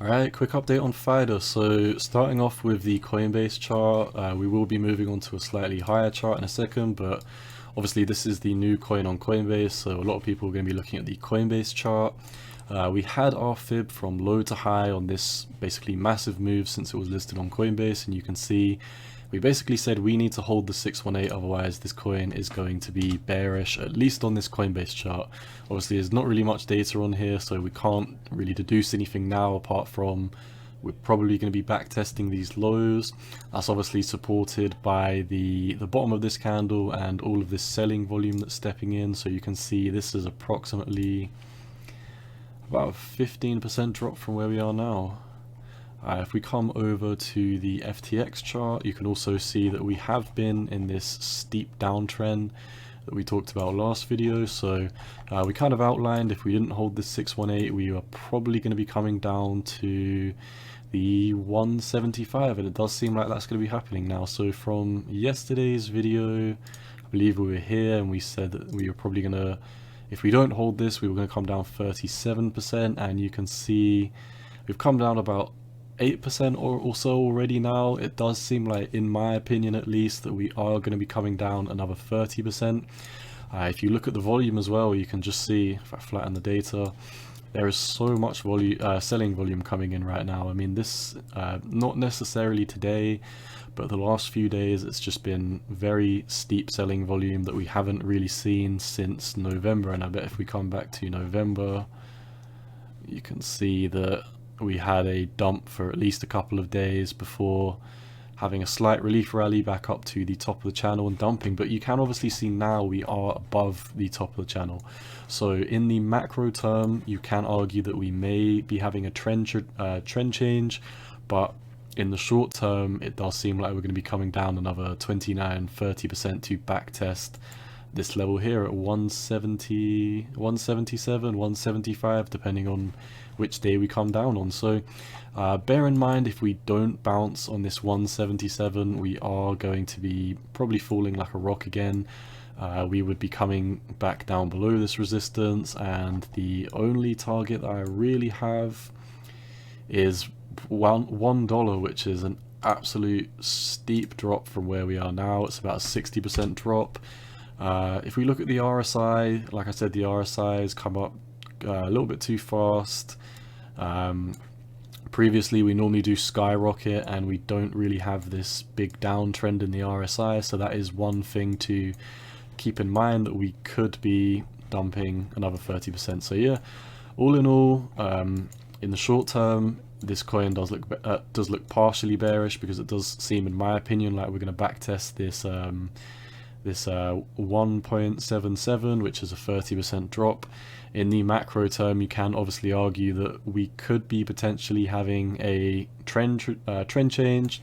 Alright, quick update on FIDA. So starting off with the Coinbase chart, we will be moving on to a slightly higher chart in a second, but obviously this is the new coin on Coinbase, so a lot of people are going to be looking at the Coinbase chart. We had our fib from low to high on this basically massive move since it was listed on Coinbase, and you can see we basically said we need to hold the 618, otherwise this coin is going to be bearish, at least on this Coinbase chart. Obviously there's not really much data on here, so we can't really deduce anything now apart from we're probably going to be back testing these lows. That's obviously supported by the bottom of this candle and all of this selling volume that's stepping in. So you can see this is approximately about a 15% drop from where we are now. If we come over to the FTX chart, you can also see that we have been in this steep downtrend that we talked about last video. So we kind of outlined if we didn't hold this 618, we are probably going to be coming down to the 175, and it does seem like that's going to be happening now. So from yesterday's video, I believe we were here and we said that we were probably going to, if we don't hold this, we were going to come down 37%, and you can see we've come down about 8% or so already now. It does seem like, in my opinion at least, that we are going to be coming down another 30%. If you look at the volume as well, you can just see, if I flatten the data, there is so much selling volume coming in right now. I mean, this, not necessarily today, but the last few days it's just been very steep selling volume that we haven't really seen since November. And I bet if we come back to November, you can see that we had a dump for at least a couple of days before having a slight relief rally back up to the top of the channel and dumping. But you can obviously see now we are above the top of the channel. So in the macro term, you can argue that we may be having a trend change, but in the short term, it does seem like we're going to be coming down another 29-30% to back test this level here at 170, 177, 175, depending on which day we come down on. So bear in mind, if we don't bounce on this 177, we are going to be probably falling like a rock again. We would be coming back down below this resistance, and the only target that I really have is $1, which is an absolute steep drop from where we are now. It's about a 60% drop. If we look at the RSI, like I said, the RSI has come up a little bit too fast. Previously we normally do skyrocket, and we don't really have this big downtrend in the RSI, so that is one thing to keep in mind, that we could be dumping another 30%. So yeah, all in all, in the short term, this coin does look partially bearish, because it does seem, in my opinion, like we're going to backtest this 1.77, which is a 30% drop. In the macro term, you can obviously argue that we could be potentially having a trend change,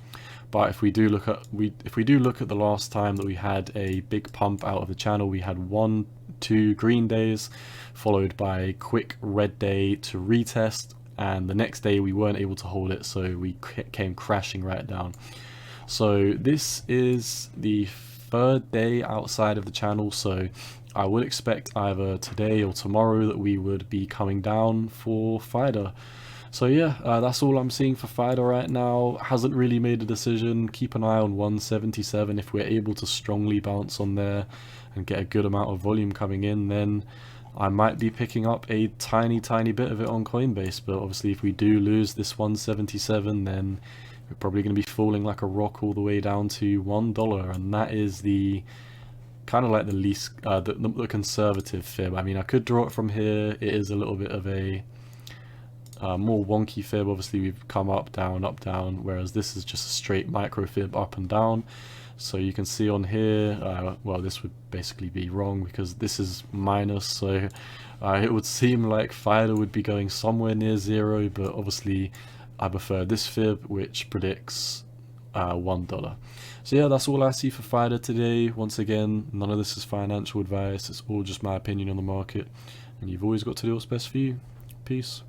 but if we do look at the last time that we had a big pump out of the channel, we had 1-2 green days followed by a quick red day to retest, and the next day we weren't able to hold it, so we came crashing right down. So this is the third day outside of the channel, so I would expect either today or tomorrow that we would be coming down for FIDA. So yeah, that's all I'm seeing for FIDA right now. Hasn't really made a decision. Keep an eye on 177. If we're able to strongly bounce on there and get a good amount of volume coming in, then I might be picking up a tiny bit of it on Coinbase. But obviously if we do lose this 177, then we're probably going to be falling like a rock all the way down to $1, and that is the kind of like the least the conservative fib. I mean, I could draw it from here. It is a little bit of a more wonky fib. Obviously we've come up, down, whereas this is just a straight micro fib up and down. So you can see on here, well, this would basically be wrong because this is minus, so it would seem like FIDA would be going somewhere near zero, but obviously I prefer this fib, which predicts $1. So yeah, that's all I see for FIDA today. Once again, none of this is financial advice. It's all just my opinion on the market, and you've always got to do what's best for you. Peace.